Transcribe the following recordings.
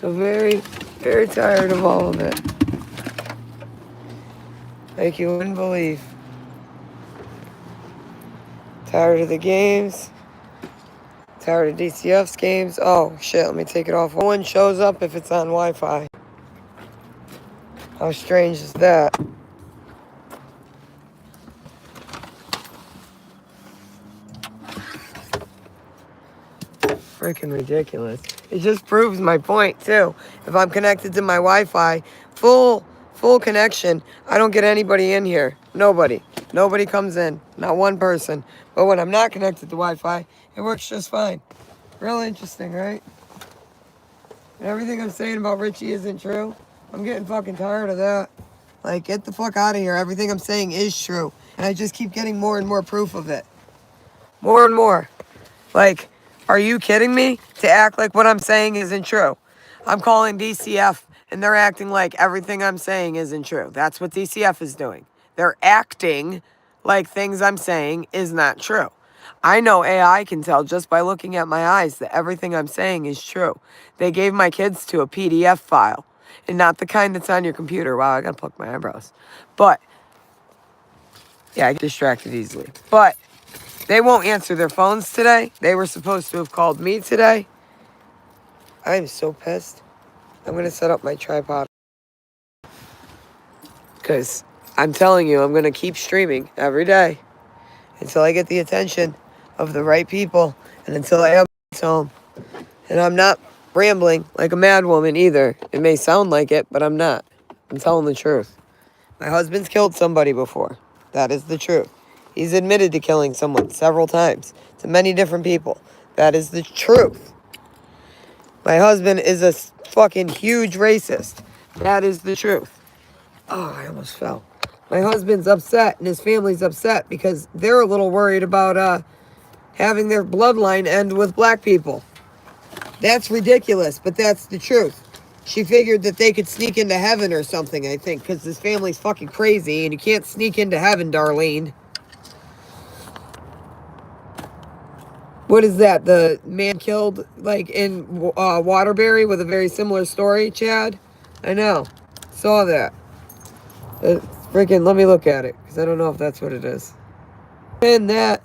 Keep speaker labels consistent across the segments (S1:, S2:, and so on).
S1: So very, very tired of all of it. Like you wouldn't believe. Tired of the games. Tired of DCF's games. Oh, shit, let me take it off. No one shows up if it's on Wi-Fi. How strange is that? Freaking ridiculous. It just proves my point, too. If I'm connected to my Wi-Fi, full connection, I don't get anybody in here. Nobody. Nobody comes in. Not one person. But when I'm not connected to Wi-Fi, it works just fine. Real interesting, right? And everything I'm saying about Richie isn't true. I'm getting fucking tired of that. Like, get the fuck out of here. Everything I'm saying is true. And I just keep getting more and more proof of it. More and more. Like, are you kidding me? To act like what I'm saying isn't true. I'm calling DCF and they're acting like everything I'm saying isn't true. That's what DCF is doing. They're acting like things I'm saying is not true. I know AI can tell just by looking at my eyes that everything I'm saying is true. They gave my kids to a PDF file and not the kind that's on your computer. Wow, I gotta pluck my eyebrows. But, yeah, I get distracted easily. But they won't answer their phones today. They were supposed to have called me today. I am so pissed. I'm going to set up my tripod. Because I'm telling you, I'm going to keep streaming every day until I get the attention of the right people and until I have home. And I'm not rambling like a mad woman either. It may sound like it, but I'm not. I'm telling the truth. My husband's killed somebody before. That is the truth. He's admitted to killing someone several times to many different people. That is the truth. My husband is a fucking huge racist. That is the truth. Oh, I almost fell. My husband's upset and his family's upset because they're a little worried about having their bloodline end with black people. That's ridiculous, but that's the truth. She figured that they could sneak into heaven or something, I think, because this family's fucking crazy and you can't sneak into heaven, Darlene. What is that? The man killed, like, in Waterbury with a very similar story, Chad? I know. Saw that. Freaking, let me look at it, because I don't know if that's what it is. And that.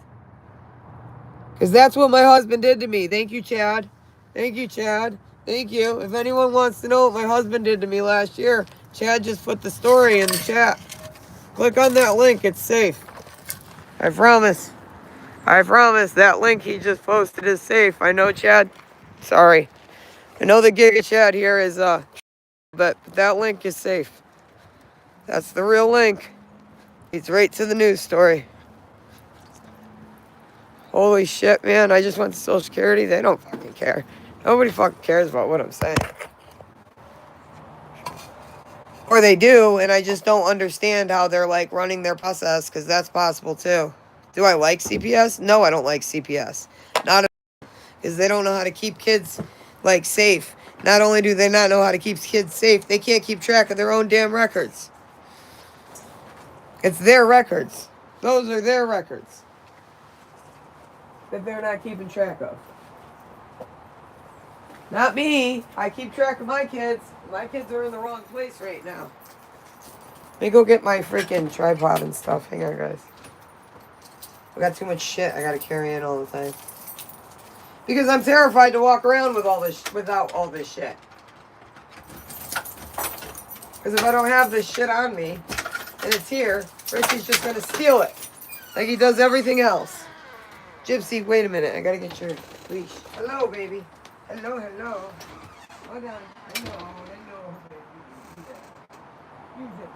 S1: Because that's what my husband did to me. Thank you, Chad. Thank you, Chad. Thank you. If anyone wants to know what my husband did to me last year, Chad just put the story in the chat. Click on that link. It's safe. I promise. I promise that link he just posted is safe. I know, Chad. Sorry. I know the Giga Chad here is, but that link is safe. That's the real link. It's right to the news story. Holy shit, man. I just went to Social Security. They don't fucking care. Nobody fucking cares about what I'm saying. Or they do, and I just don't understand how they're, like, running their process, because that's possible, too. Do I like CPS? No, I don't like CPS. Not because they don't know how to keep kids, like, safe. Not only do they not know how to keep kids safe, they can't keep track of their own damn records. It's their records. Those are their records that they're not keeping track of. Not me. I keep track of my kids. My kids are in the wrong place right now. Let me go get my freaking tripod and stuff. Hang on, guys. I got too much shit I gotta carry in all the time. Because I'm terrified to walk around with all this without all this shit. Because if I don't have this shit on me and it's here, Richie's just gonna steal it. Like he does everything else. Gypsy, wait a minute. I gotta get your leash. Hello, baby. Hello, hello. Hold on. Hello, hello, baby. Use it. Use it.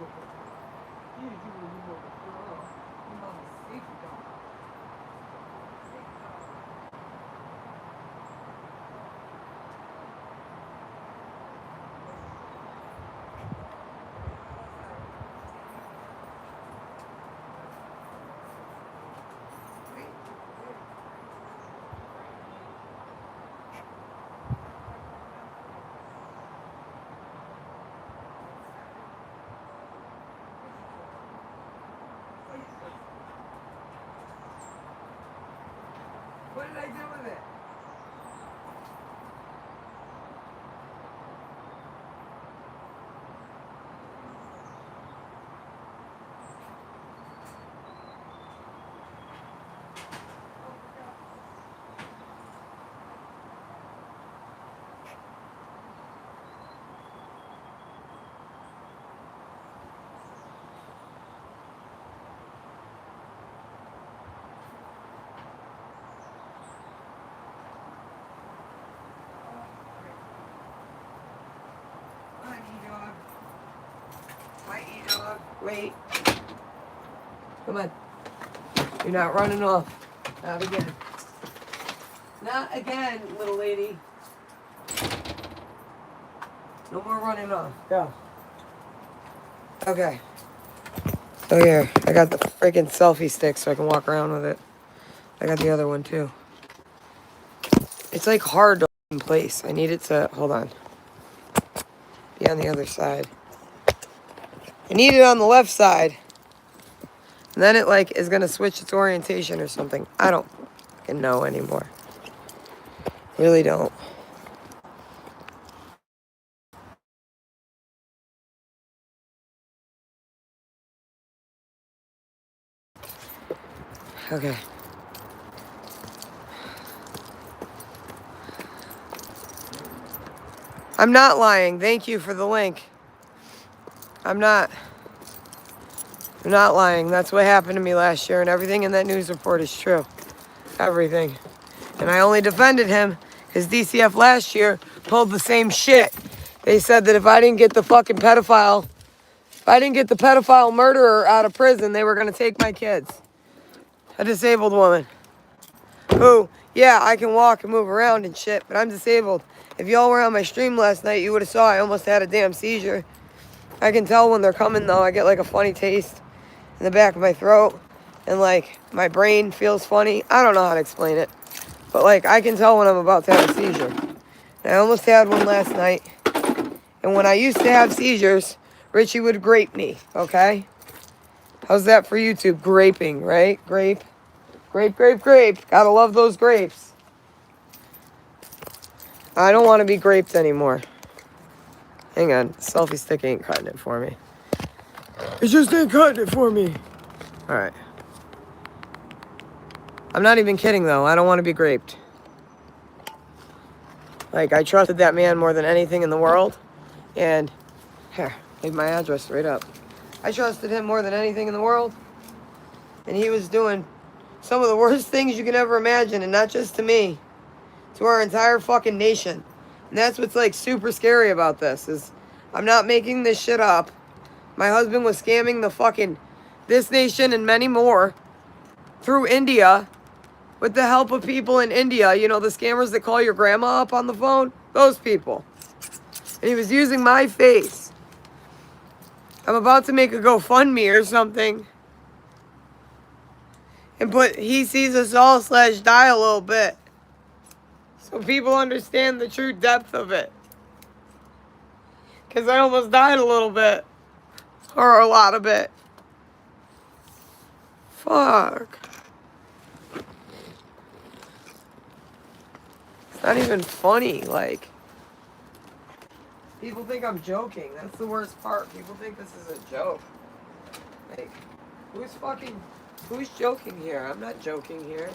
S1: Wait. Come on. You're not running off. Not again. Not again, little lady. No more running off. Go. Okay. So here, I got the freaking selfie stick so I can walk around with it. I got the other one too. It's like hard to in place. I need it to, hold on. Be on the other side. I need it on the left side. And then it like is gonna switch its orientation or something. I don't fucking know anymore. Really don't. Okay. I'm not lying. Thank you for the link. I'm not lying. That's what happened to me last year, and everything in that news report is true. Everything. And I only defended him because DCF last year pulled the same shit. They said that if I didn't get the fucking pedophile, if I didn't get the pedophile murderer out of prison, they were going to take my kids. A disabled woman. Who, yeah, I can walk and move around and shit, but I'm disabled. If y'all were on my stream last night, you would have saw I almost had a damn seizure. I can tell when they're coming, though. I get like a funny taste in the back of my throat, and like my brain feels funny. I don't know how to explain it, but like I can tell when I'm about to have a seizure. And I almost had one last night, and when I used to have seizures, Richie would grape me, okay? How's that for YouTube? Graping, right? Grape. Grape, grape, grape. Gotta love those grapes. I don't want to be graped anymore. Hang on. Selfie stick ain't cutting it for me. It just ain't cutting it for me. Alright. I'm not even kidding, though. I don't want to be graped. Like, I trusted that man more than anything in the world. And, here, leave my address right up. I trusted him more than anything in the world. And he was doing some of the worst things you can ever imagine. And not just to me. To our entire fucking nation. And that's what's like super scary about this is I'm not making this shit up. My husband was scamming the fucking this nation and many more through India with the help of people in India. You know, the scammers that call your grandma up on the phone? Those people. And he was using my face. I'm about to make a GoFundMe or something. And put he sees us all /die a little bit. So people understand the true depth of it. Because I almost died a little bit. Or a lot of it. Fuck. It's not even funny, like. People think I'm joking. That's the worst part. People think this is a joke. Like, who's joking here? I'm not joking here.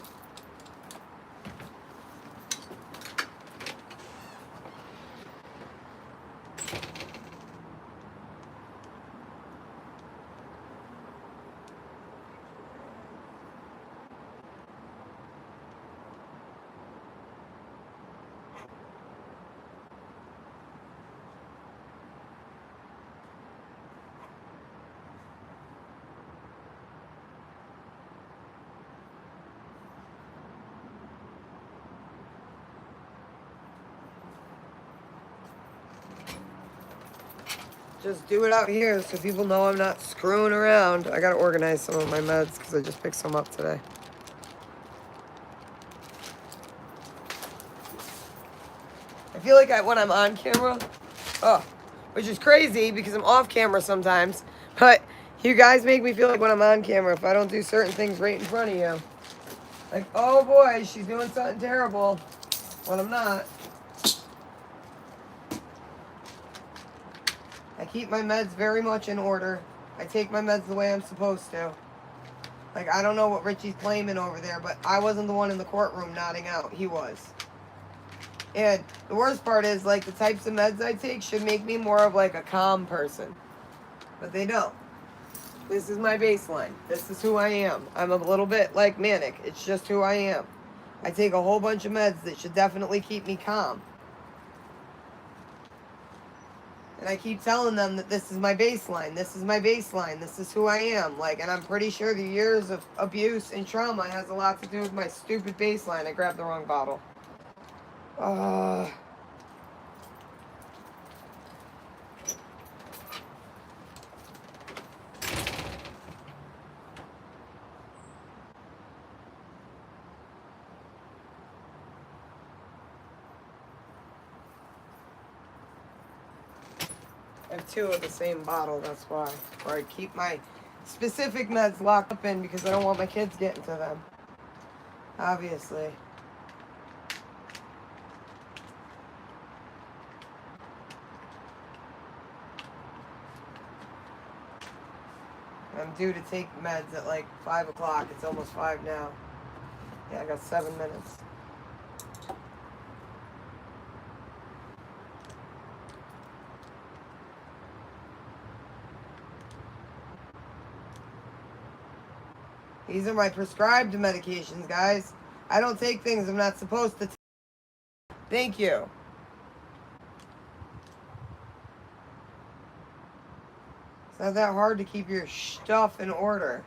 S1: Just do it out here so people know I'm not screwing around. I gotta organize some of my meds because I just picked some up today. I feel like when I'm on camera, which is crazy because I'm off camera sometimes, but you guys make me feel like when I'm on camera, if I don't do certain things right in front of you, like, oh boy, she's doing something terrible when I'm not. I keep my meds very much in order. I take my meds the way I'm supposed to. Like, I don't know what Richie's claiming over there, but I wasn't the one in the courtroom nodding out. He was. And the worst part is, like, the types of meds I take should make me more of, like, a calm person. But they don't. This is my baseline. This is who I am. I'm a little bit, like, manic. It's just who I am. I take a whole bunch of meds that should definitely keep me calm. And I keep telling them that this is my baseline. This is my baseline. This is who I am. Like, and I'm pretty sure the years of abuse and trauma has a lot to do with my stupid baseline. I grabbed the wrong bottle. I have two of the same bottle, that's why. Or I keep my specific meds locked up in because I don't want my kids getting to them. Obviously. I'm due to take meds at like 5 o'clock. It's almost 5 now. Yeah, I got 7 minutes. These are my prescribed medications, guys. I don't take things I'm not supposed to take. Thank you. It's not that hard to keep your stuff in order.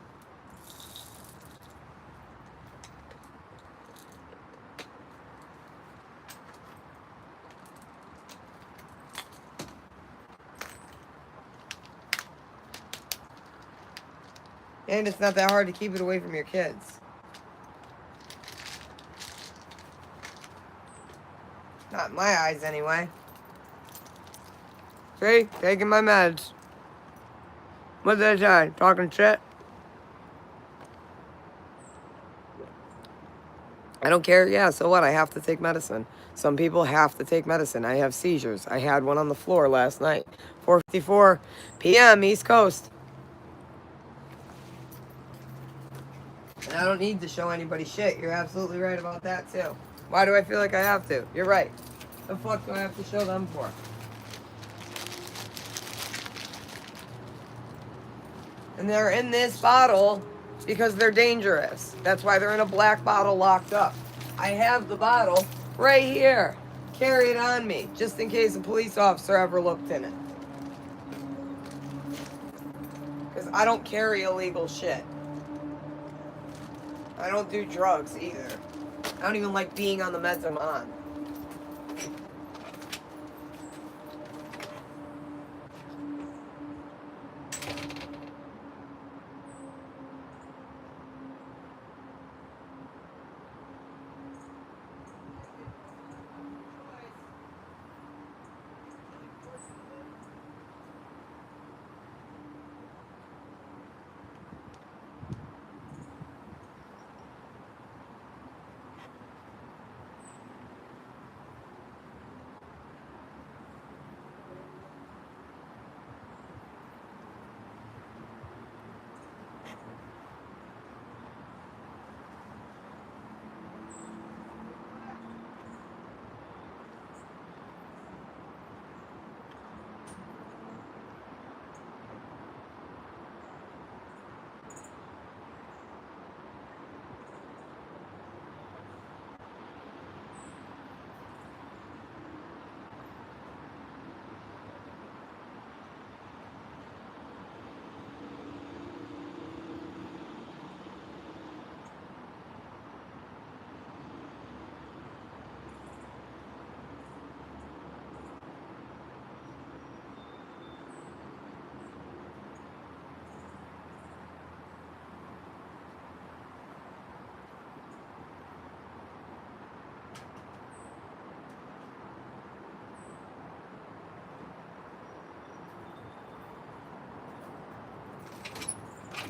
S1: And it's not that hard to keep it away from your kids. Not in my eyes, anyway. See? Taking my meds. What did I say? Talking shit? I don't care. Yeah, so what? I have to take medicine. Some people have to take medicine. I have seizures. I had one on the floor last night. 4:54 p.m. East Coast. And I don't need to show anybody shit. You're absolutely right about that, too. Why do I feel like I have to? You're right. The fuck do I have to show them for? And they're in this bottle because they're dangerous. That's why they're in a black bottle locked up. I have the bottle right here. Carry it on me, just in case a police officer ever looked in it. Because I don't carry illegal shit. I don't do drugs either. I don't even like being on the meds I'm on.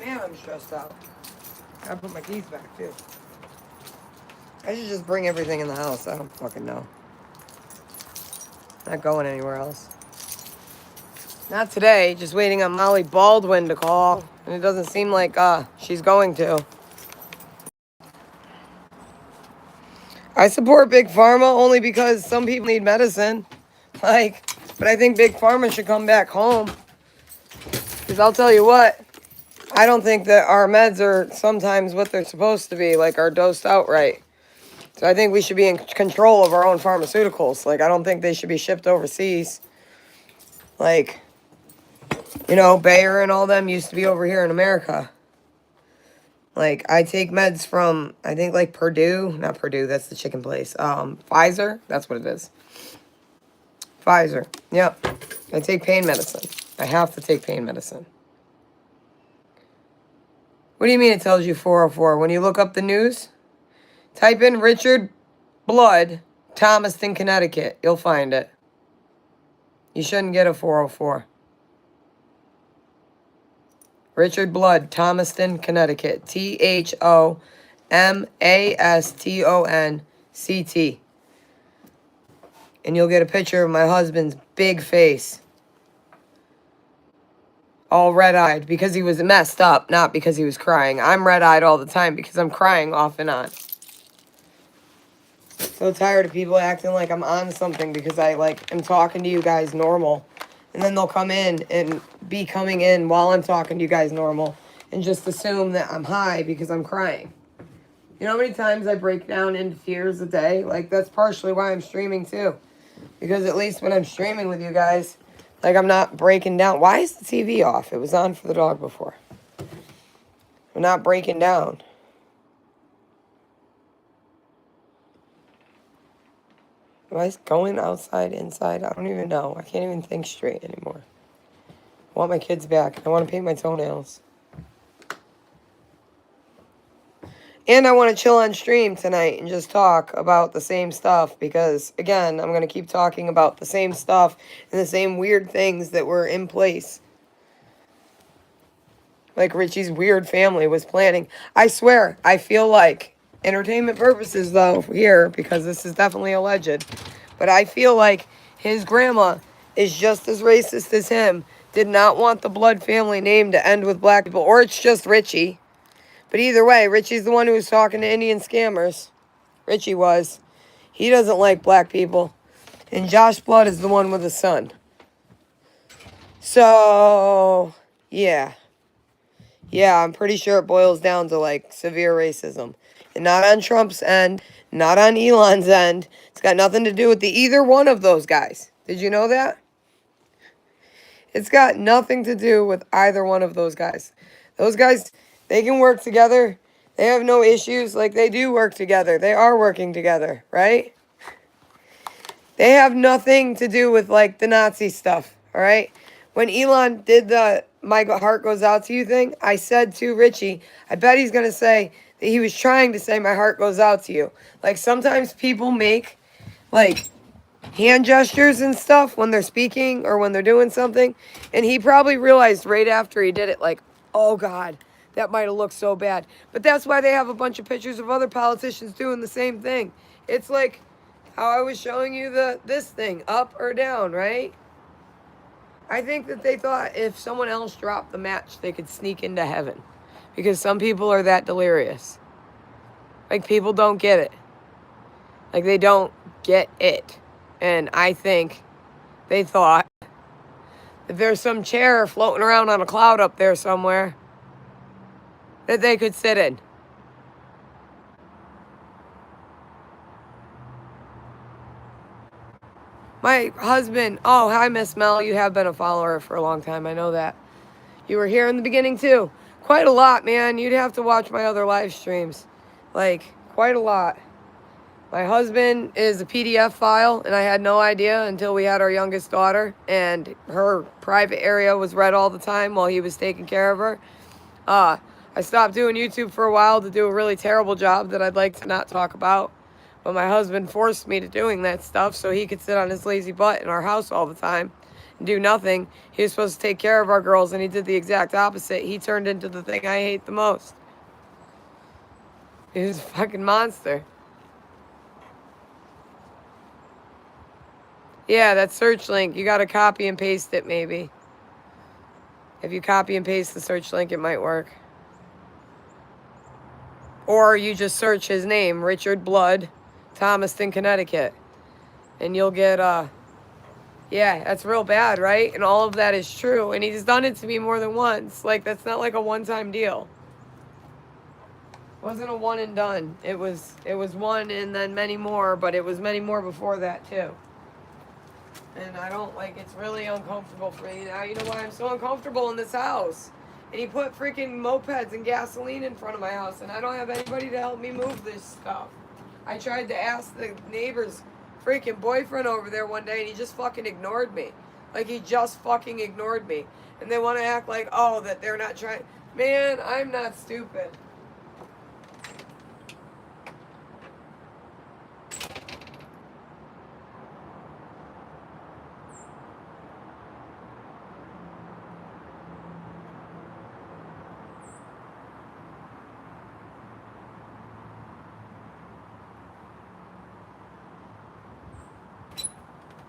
S1: Man, I'm stressed out. Gotta put my keys back, too. I should just bring everything in the house. I don't fucking know. Not going anywhere else. Not today. Just waiting on Molly Baldwin to call. And it doesn't seem like she's going to. I support Big Pharma only because some people need medicine. But I think Big Pharma should come back home. Because I'll tell you what. I don't think that our meds are sometimes what they're supposed to be, like are dosed out right. So I think we should be in control of our own pharmaceuticals. Like, I don't think they should be shipped overseas. Like, you know, Bayer and all them used to be over here in America. Like, I take meds from, I think, like, Purdue. Not Purdue, that's the chicken place. Pfizer, that's what it is. Pfizer, yep. I take pain medicine. I have to take pain medicine. What do you mean it tells you 404? When you look up the news, type in Richard Blood, Thomaston, Connecticut. You'll find it. You shouldn't get a 404. Richard Blood, Thomaston, Connecticut. THOMASTONCT. And you'll get a picture of my husband's big face. All red-eyed because he was messed up, not because he was crying. I'm red-eyed all the time because I'm crying off and on. So tired of people acting like I'm on something because I, like, am talking to you guys normal. And then they'll come in and be coming in while I'm talking to you guys normal and just assume that I'm high because I'm crying. You know how many times I break down into tears a day? Like, that's partially why I'm streaming, too. Because at least when I'm streaming with you guys, like, I'm not breaking down. Why is the TV off? It was on for the dog before. I'm not breaking down. Am I going outside, inside? I don't even know. I can't even think straight anymore. I want my kids back. I want to paint my toenails. And I want to chill on stream tonight and just talk about the same stuff because, again, I'm going to keep talking about the same stuff and the same weird things that were in place. Like Richie's weird family was planning. I swear, I feel like, entertainment purposes though, here, because this is definitely alleged, but I feel like his grandma is just as racist as him, did not want the Blood family name to end with black people, or it's just Richie. But either way, Richie's the one who was talking to Indian scammers. Richie was. He doesn't like black people. And Josh Blood is the one with the son. So, yeah. Yeah, I'm pretty sure it boils down to, like, severe racism. And not on Trump's end, not on Elon's end. It's got nothing to do with either one of those guys. Did you know that? It's got nothing to do with either one of those guys. Those guys, they can work together. They have no issues. Like, they do work together. They are working together, right? They have nothing to do with, like, the Nazi stuff, all right? When Elon did the My Heart Goes Out to You thing, I said to Richie, I bet he's going to say that he was trying to say my heart goes out to you. Like, sometimes people make, like, hand gestures and stuff when they're speaking or when they're doing something. And he probably realized right after he did it, like, oh, God, that might have looked so bad. But that's why they have a bunch of pictures of other politicians doing the same thing. It's like how I was showing you this thing, up or down, right? I think that they thought if someone else dropped the match, they could sneak into heaven. Because some people are that delirious. Like, people don't get it. Like, they don't get it. And I think they thought that there's some chair floating around on a cloud up there somewhere that they could sit in. My husband, oh, hi, Miss Mel. You have been a follower for a long time. I know that. You were here in the beginning, too. Quite a lot, man. You'd have to watch my other live streams. Like, quite a lot. My husband is a PDF file, and I had no idea until we had our youngest daughter, and her private area was read all the time while he was taking care of her. I stopped doing YouTube for a while to do a really terrible job that I'd like to not talk about. But my husband forced me to doing that stuff so he could sit on his lazy butt in our house all the time and do nothing. He was supposed to take care of our girls, and he did the exact opposite. He turned into the thing I hate the most. He was a fucking monster. Yeah, that search link, you gotta copy and paste it maybe. If you copy and paste the search link, it might work. Or you just search his name, Richard Blood, Thomaston, Connecticut. And you'll get, yeah, that's real bad, right? And all of that is true. And he's done it to me more than once. Like, that's not like a one-time deal. It wasn't a one and done. It was one and then many more, but it was many more before that, too. And I don't, like, it's really uncomfortable for me now. You know why I'm so uncomfortable in this house? And he put freaking mopeds and gasoline in front of my house, and I don't have anybody to help me move this stuff. I tried to ask the neighbor's freaking boyfriend over there one day, and he just fucking ignored me. Like, he just fucking ignored me. And they want to act like, oh, that they're not trying. Man, I'm not stupid.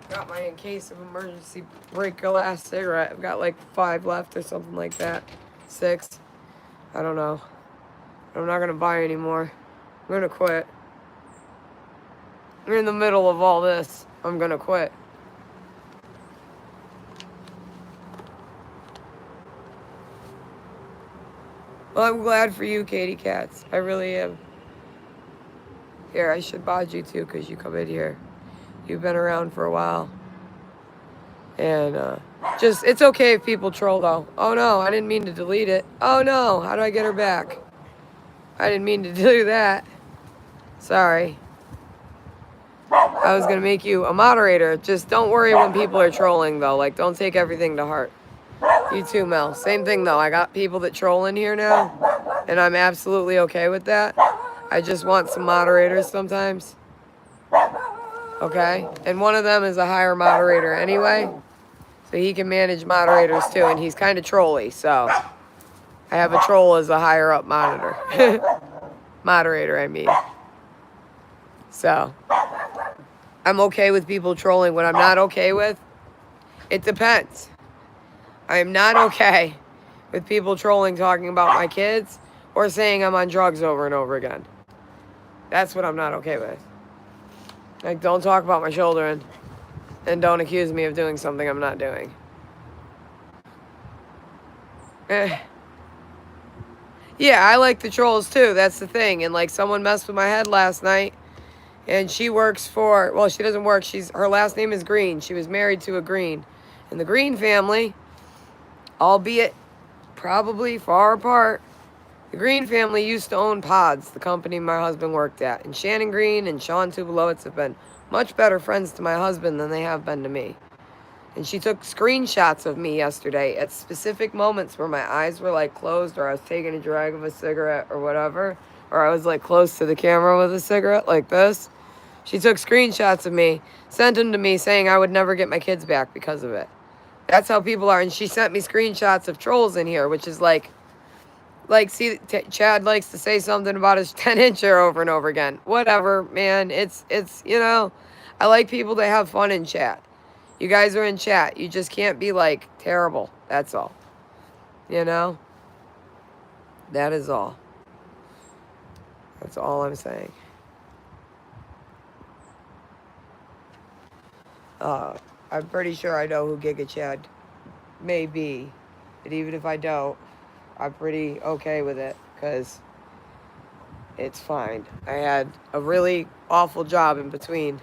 S1: Got my in case of emergency break glass cigarette. I've got like 5 left or something like that. 6. I don't know. I'm not gonna buy anymore. I'm gonna quit. We're in the middle of all this. I'm gonna quit. Well, I'm glad for you, Katie Katz. I really am. Here, I should bod you too, because you come in here. You've been around for a while. And just, it's okay if people troll though. Oh no, I didn't mean to delete it. Oh no, how do I get her back? I didn't mean to do that. Sorry. I was gonna make you a moderator. Just don't worry when people are trolling though. Like, don't take everything to heart. You too, Mel. Same thing though. I got people that troll in here now, and I'm absolutely okay with that. I just want some moderators sometimes. Okay? And one of them is a higher moderator anyway. So he can manage moderators too, and he's kind of trolly, so I have a troll as a higher up monitor. Moderator, I mean. So I'm okay with people trolling. What I'm not okay with, it depends. I am not okay with people trolling talking about my kids or saying I'm on drugs over and over again. That's what I'm not okay with. Like, don't talk about my children and don't accuse me of doing something I'm not doing. Yeah, I like the trolls too. That's the thing. And like, someone messed with my head last night, and she works for, well, she doesn't work. Her last name is Green. She was married to a Green. And the Green family, albeit probably far apart, the Green family used to own Pods, the company my husband worked at. And Shannon Green and Sean Tubalowitz have been much better friends to my husband than they have been to me. And she took screenshots of me yesterday at specific moments where my eyes were like closed, or I was taking a drag of a cigarette or whatever, or I was like close to the camera with a cigarette like this. She took screenshots of me, sent them to me saying I would never get my kids back because of it. That's how people are. And she sent me screenshots of trolls in here, which is like, see, Chad likes to say something about his 10-incher over and over again. Whatever, man. It's, you know, I like people that have fun in chat. You guys are in chat. You just can't be, like, terrible. That's all. You know? That is all. That's all I'm saying. I'm pretty sure I know who Giga Chad may be. But even if I don't, I'm pretty okay with it, because it's fine. I had a really awful job in between.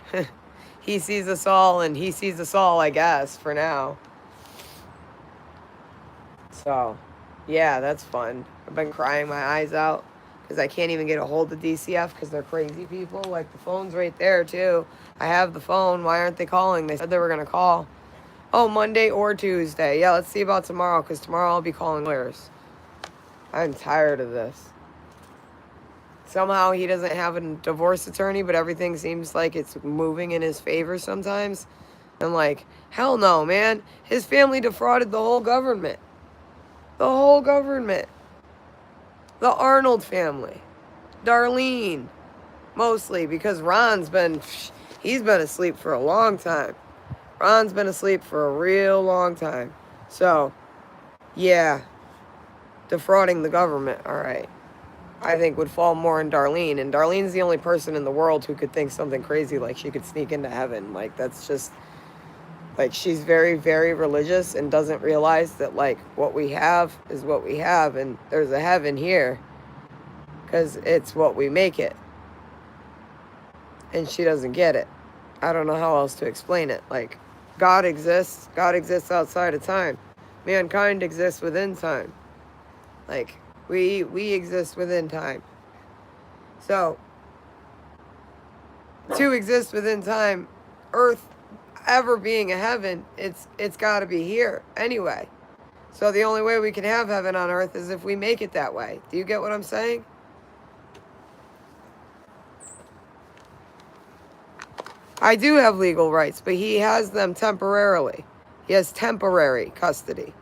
S1: He sees us all, and he sees us all, I guess, for now. So, yeah, that's fun. I've been crying my eyes out because I can't even get a hold of DCF because they're crazy people. Like, the phone's right there, too. I have the phone. Why aren't they calling? They said they were going to call. Oh, Monday or Tuesday. Yeah, let's see about tomorrow, because tomorrow I'll be calling lawyers. I'm tired of this. Somehow he doesn't have a divorce attorney, but everything seems like it's moving in his favor sometimes. I'm like, hell no, man. His family defrauded the whole government. The whole government. The Arnold family. Darlene. Mostly, because he's been asleep for a long time. Ron's been asleep for a real long time. So, yeah. Defrauding the government, all right, I think would fall more in Darlene. And Darlene's the only person in the world who could think something crazy like she could sneak into heaven. Like, that's just, like, she's very, very religious and doesn't realize that, like, what we have is what we have, and there's a heaven here because it's what we make it. And she doesn't get it. I don't know how else to explain it. Like, God exists. God exists outside of time. Mankind exists within time. Like, we exist within time. So, to exist within time, Earth ever being a heaven, it's got to be here anyway. So the only way we can have heaven on Earth is if we make it that way. Do you get what I'm saying? I do have legal rights, but he has them temporarily. He has temporary custody.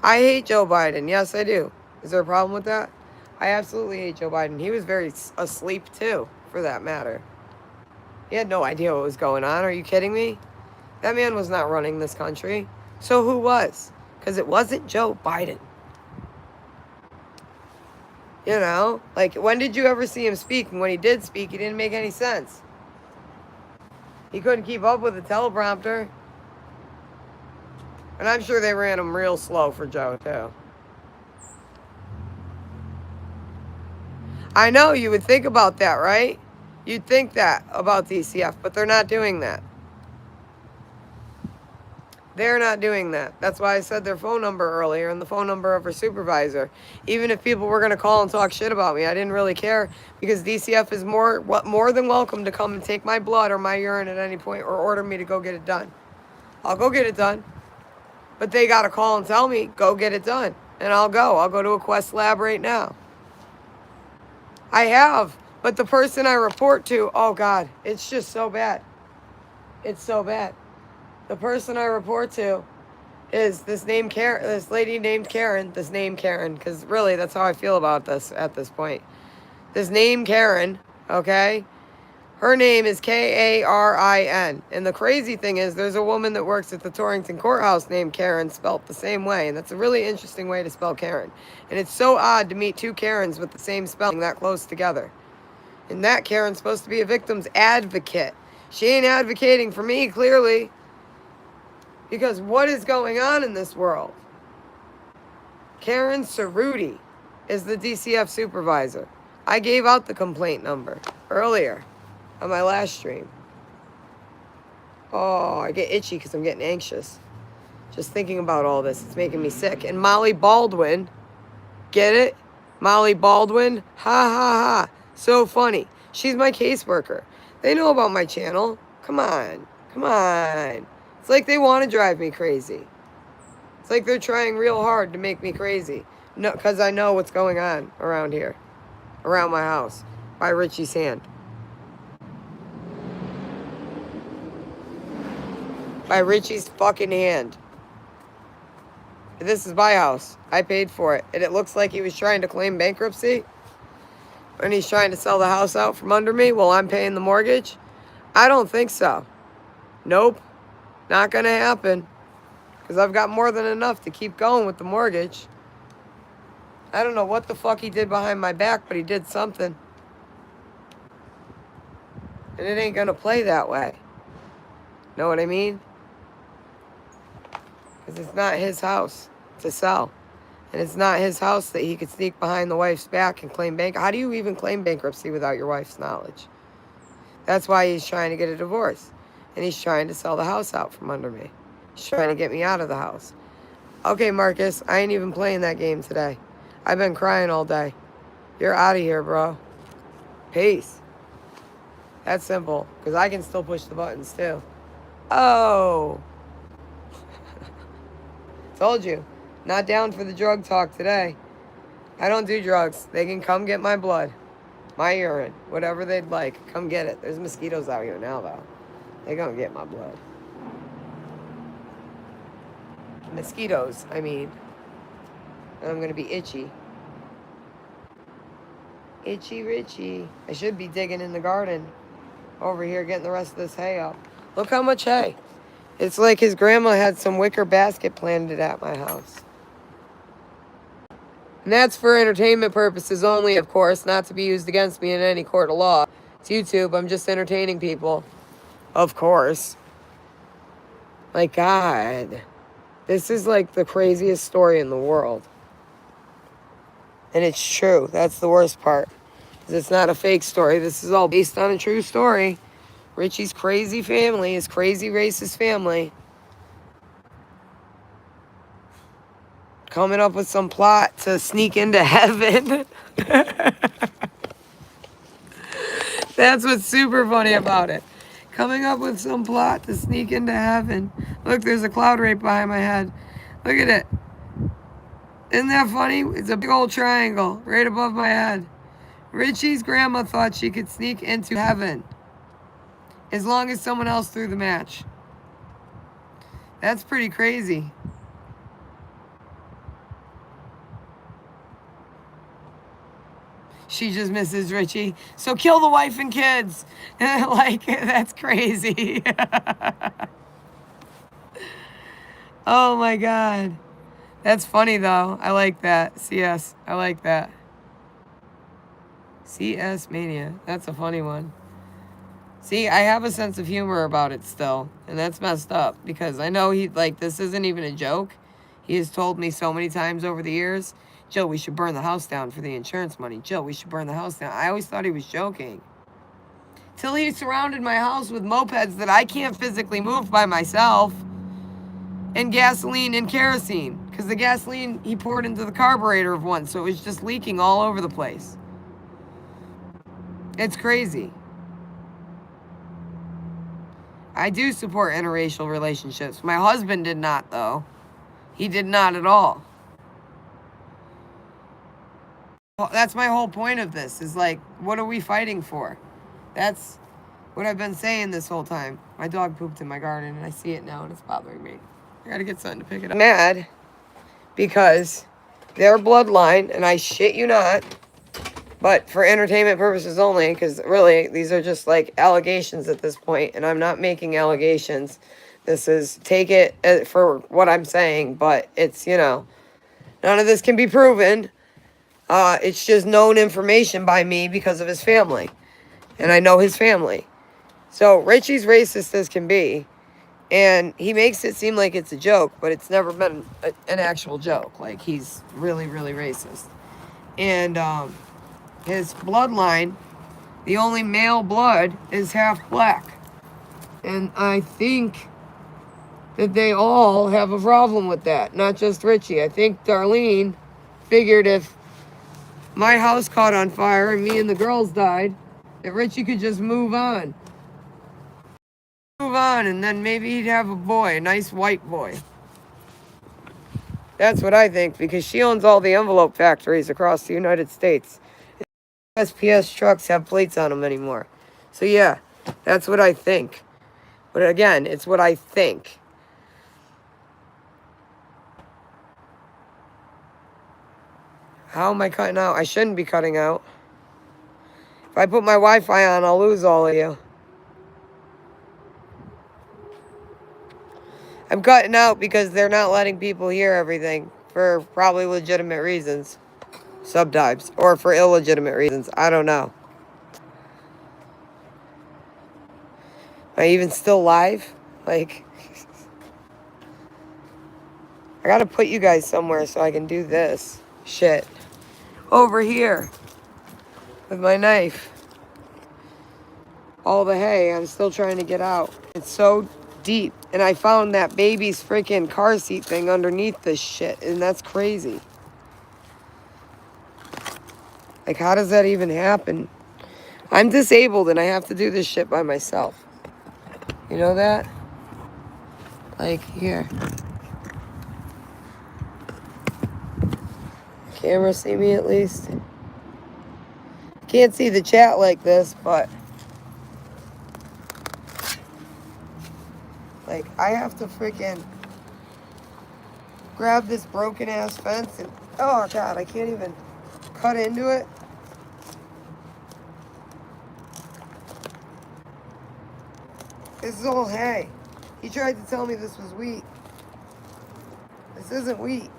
S1: I hate Joe Biden. Yes, I do. Is there a problem with that? I absolutely hate Joe Biden. He was very asleep, too, for that matter. He had no idea what was going on. Are you kidding me? That man was not running this country. So who was? Because it wasn't Joe Biden. You know? Like, when did you ever see him speak? And when he did speak, he didn't make any sense. He couldn't keep up with the teleprompter. And I'm sure they ran him real slow for Joe, too. I know, you would think about that, right? You'd think that about DCF, but they're not doing that. They're not doing that. That's why I said their phone number earlier and the phone number of her supervisor. Even if people were going to call and talk shit about me, I didn't really care because DCF is more than welcome to come and take my blood or my urine at any point or order me to go get it done. I'll go get it done. But they got to call and tell me, go get it done. And I'll go. I'll go to a Quest lab right now. I have. But the person I report to, oh God, it's just so bad. It's so bad. The person I report to is this lady named Karen, because really that's how I feel about this at this point. This name Karen, okay? Her name is Karin. And the crazy thing is there's a woman that works at the Torrington Courthouse named Karen, spelt the same way. And that's a really interesting way to spell Karen. And it's so odd to meet two Karens with the same spelling that close together. And that Karen's supposed to be a victim's advocate. She ain't advocating for me, clearly. Because what is going on in this world? Karen Cerruti is the DCF supervisor. I gave out the complaint number earlier on my last stream. Oh, I get itchy because I'm getting anxious. Just thinking about all this, it's making me sick. And Molly Baldwin, get it? Molly Baldwin, ha ha ha. So funny. She's my caseworker. They know about my channel. Come on, come on. It's like they want to drive me crazy. It's like they're trying real hard to make me crazy. No, because I know what's going on around here. Around my house. By Richie's hand. By Richie's fucking hand. This is my house. I paid for it. And it looks like he was trying to claim bankruptcy. And he's trying to sell the house out from under me while I'm paying the mortgage. I don't think so. Nope. Not going to happen. Because I've got more than enough to keep going with the mortgage. I don't know what the fuck he did behind my back, but he did something. And it ain't going to play that way. Know what I mean? Because it's not his house to sell. And it's not his house that he could sneak behind the wife's back and claim bank. How do you even claim bankruptcy without your wife's knowledge? That's why he's trying to get a divorce. And he's trying to sell the house out from under me. He's trying to get me out of the house. Okay, Marcus, I ain't even playing that game today. I've been crying all day. You're out of here, bro. Peace. That's simple, because I can still push the buttons, too. Oh. Told you. Not down for the drug talk today. I don't do drugs. They can come get my blood. My urine. Whatever they'd like. Come get it. There's mosquitoes out here now, though. They're gonna get my blood. Mosquitoes, I mean. And I'm gonna be itchy. Itchy Richie. I should be digging in the garden. Over here getting the rest of this hay up. Look how much hay. It's like his grandma had some wicker basket planted at my house. And that's for entertainment purposes only, of course, not to be used against me in any court of law. It's YouTube. I'm just entertaining people. Of course. My God. This is like the craziest story in the world. And it's true. That's the worst part. It's not a fake story. This is all based on a true story. Richie's crazy family, his crazy racist family, coming up with some plot to sneak into heaven. That's what's super funny about it. Coming up with some plot to sneak into heaven. Look, there's a cloud right behind my head. Look at it. Isn't that funny? It's a big old triangle right above my head. Richie's grandma thought she could sneak into heaven as long as someone else threw the match. That's pretty crazy. She just misses Richie. So kill the wife and kids. Like, that's crazy. Oh my God. That's funny though. I like that. CS. I like that. CS Mania. That's a funny one. See, I have a sense of humor about it still. And that's messed up because I know this isn't even a joke. He has told me so many times over the years, Joe, we should burn the house down for the insurance money. Joe, we should burn the house down. I always thought he was joking. Till he surrounded my house with mopeds that I can't physically move by myself. And gasoline and kerosene. Because the gasoline he poured into the carburetor of one. So it was just leaking all over the place. It's crazy. I do support interracial relationships. My husband did not, though. He did not at all. That's my whole point of this, is like, what are we fighting for? That's what I've been saying this whole time. My dog pooped in my garden, and I see it now, and it's bothering me. I gotta get something to pick it up. I'm mad because their bloodline, and I shit you not, but for entertainment purposes only, because really, these are just like allegations at this point, and I'm not making allegations. This is, take it for what I'm saying, but it's, none of this can be proven. It's just known information by me because of his family. And I know his family. So Richie's racist as can be. And he makes it seem like it's a joke, but it's never been an actual joke. Like, he's really, really racist. And his bloodline, the only male blood, is half black. And I think that they all have a problem with that. Not just Richie. I think Darlene figured if my house caught on fire and me and the girls died, that Richie could just move on. Move on, and then maybe he'd have a boy, a nice white boy. That's what I think, because she owns all the envelope factories across the United States. SPS trucks have plates on them anymore. So yeah, that's what I think. But again, it's what I think. How am I cutting out? I shouldn't be cutting out. If I put my Wi-Fi on, I'll lose all of you. I'm cutting out because they're not letting people hear everything for probably legitimate reasons. Sometimes. Or for illegitimate reasons. I don't know. Am I even still live? Like, I gotta put you guys somewhere so I can do this shit. Over here. With my knife. All the hay, I'm still trying to get out. It's so deep. And I found that baby's freaking car seat thing underneath this shit. And that's crazy. Like, how does that even happen? I'm disabled and I have to do this shit by myself. You know that? Like, here. Camera see me at least? Can't see the chat like this, but like, I have to freaking grab this broken ass fence and, oh God, I can't even cut into it. This is all hay. He tried to tell me this was wheat. This isn't wheat.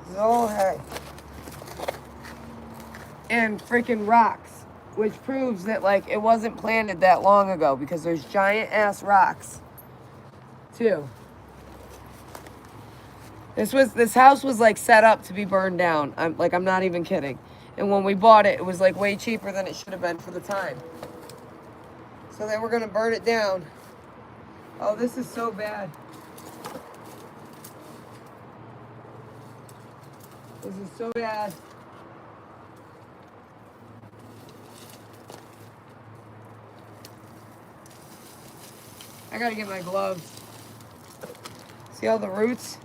S1: This is all hay. And freaking rocks. Which proves that, like, it wasn't planted that long ago because there's giant ass rocks, too. This house was like set up to be burned down. I'm not even kidding. And when we bought it, it was like way cheaper than it should have been for the time. So they were gonna burn it down. Oh, this is so bad. This is so bad. I gotta get my gloves. See all the roots?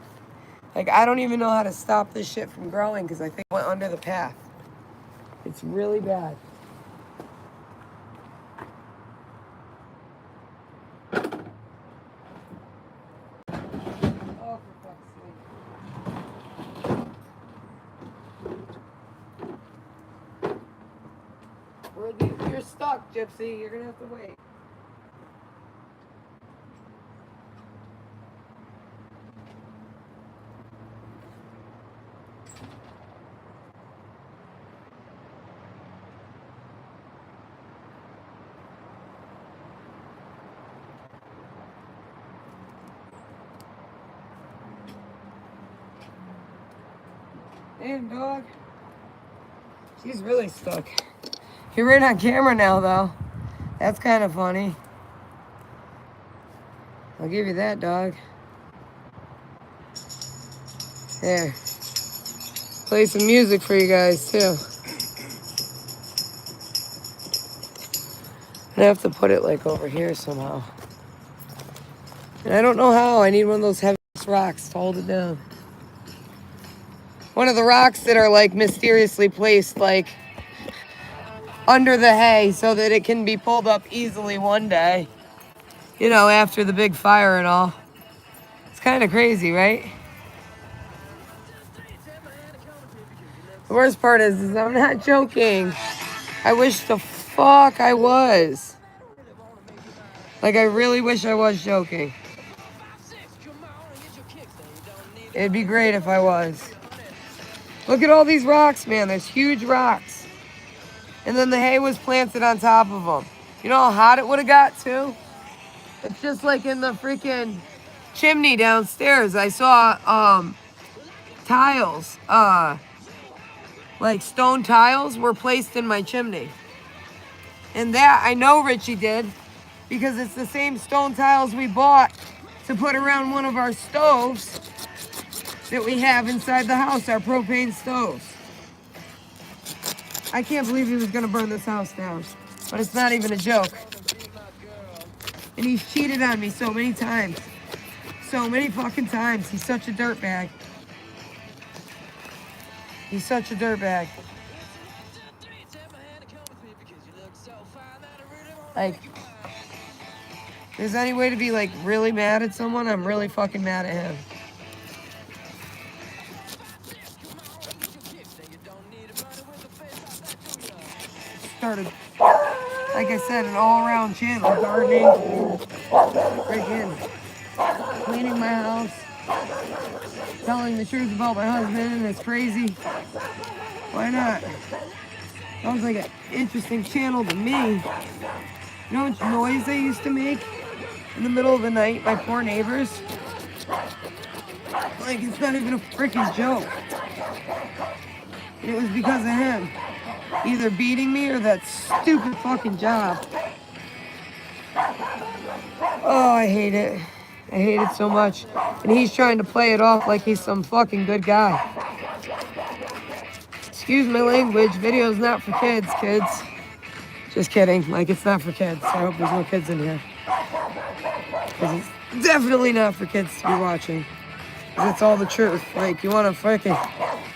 S1: Like, I don't even know how to stop this shit from growing because I think it went under the path. It's really bad. Oh, for fuck's sake. You're stuck, Gypsy. You're gonna have to wait. Damn, dog. She's really stuck. You're right on camera now, though. That's kind of funny. I'll give you that, dog. There. Play some music for you guys, too. I have to put it, like, over here somehow. And I don't know how. I need one of those heavy rocks to hold it down. One of the rocks that are, like, mysteriously placed, like, under the hay so that it can be pulled up easily one day. You know, after the big fire and all. It's kind of crazy, right? The worst part is I'm not joking. I wish the fuck I was. Like, I really wish I was joking. It'd be great if I was. Look at all these rocks, man. There's huge rocks. And then the hay was planted on top of them. You know how hot it would have got, too? It's just like in the freaking chimney downstairs. I saw tiles, like stone tiles were placed in my chimney. And that I know Richie did because it's the same stone tiles we bought to put around one of our stoves that we have inside the house, our propane stoves. I can't believe he was gonna burn this house down, but it's not even a joke. And he's cheated on me so many times. So many fucking times. He's such a dirtbag. He's such a dirtbag. Like, if there's any way to be, like, really mad at someone, I'm really fucking mad at him. Started, like I said, an all-around channel. Gardening, freaking cleaning my house, telling the truth about my husband, and it's crazy. Why not? Sounds like an interesting channel to me. You know how much noise they used to make in the middle of the night, my poor neighbors? Like, it's not even a freaking joke. And it was because of him. Either beating me or that stupid fucking job. Oh, I hate it. I hate it so much. And he's trying to play it off like he's some fucking good guy. Excuse my language. Video's not for kids, kids. Just kidding. Like, it's not for kids. I hope there's no kids in here. Because it's definitely not for kids to be watching. Because it's all the truth. Like, you want a fucking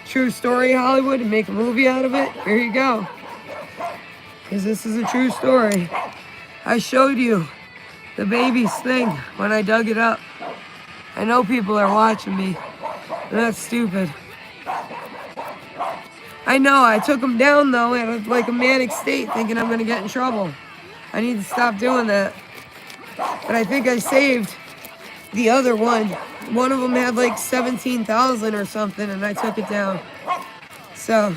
S1: true story, Hollywood, and make a movie out of it? Here you go. Because this is a true story. I showed you the baby's thing when I dug it up. I know people are watching me. And that's stupid. I know, I took him down, though, in like a manic state, thinking I'm going to get in trouble. I need to stop doing that. But I think I saved the other one. One of them had like 17,000 or something, and I took it down. So,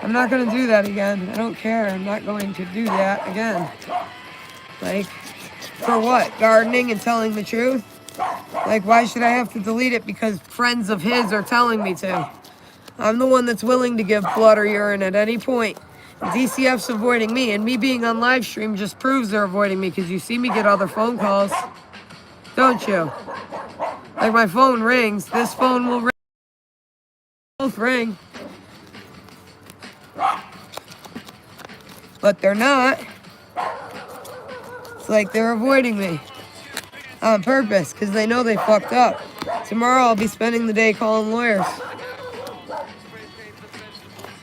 S1: I'm not going to do that again. I don't care. I'm not going to do that again. Like, for what? Gardening and telling the truth? Like, why should I have to delete it because friends of his are telling me to? I'm the one that's willing to give blood or urine at any point. DCF's avoiding me, and me being on live stream just proves they're avoiding me because you see me get other phone calls, don't you? Like, my phone rings. This phone will ring. Both ring. But they're not. It's like they're avoiding me on purpose because they know they fucked up. Tomorrow I'll be spending the day calling lawyers.